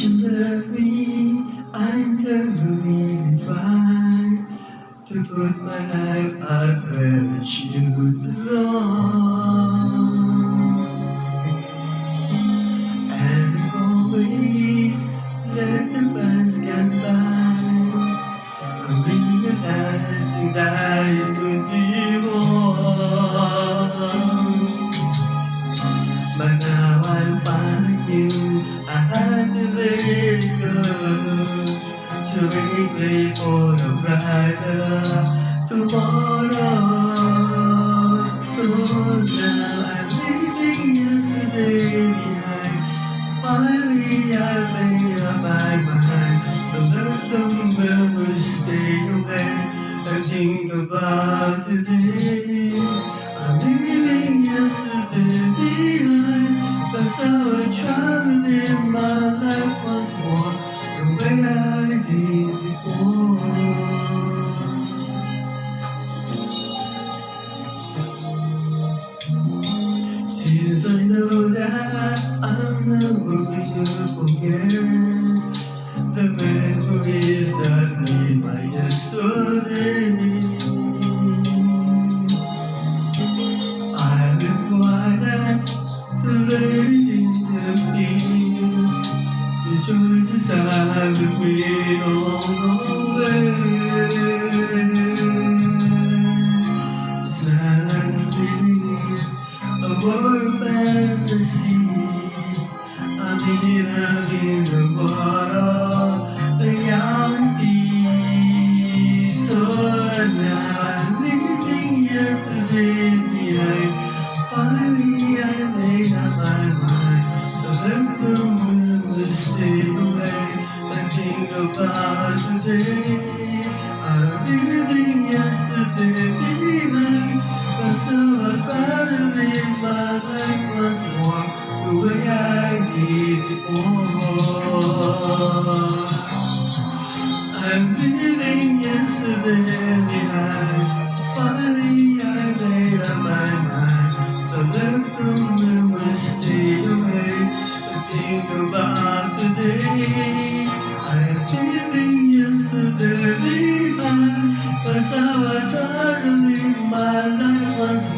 you love me, I never really try to put my life out where it should belong. And always let the past get by, realizing that it could be wrong. But now I find you, I had to let it go, to make way for a brighter tomorrow. So now I'm leaving yesterday behind. Finally I made up my mind, so let the memories stay away and think about today. I'm leaving yesterday behind, 'cause I was trying to live my life once more the way I did before. Since I know that I'm never going to forget the memories that made my yesterday, I've been quiet to let it interfere. The choices I've made along the way. It's not like I'm living a world fantasy. I'm in the bottle reality. So now I'm leaving yesterday behind. Finally I made up my mind, so let the memories stay away and think about today. I'm leaving yesterday behind, 'cause now I'm trying to live my life once more the way I did before. I'm leaving yesterday behind. Finally I made up my mind, so let the memories stay away and think about today. I'm leaving yesterday behind, 'cause I was trying to live my life once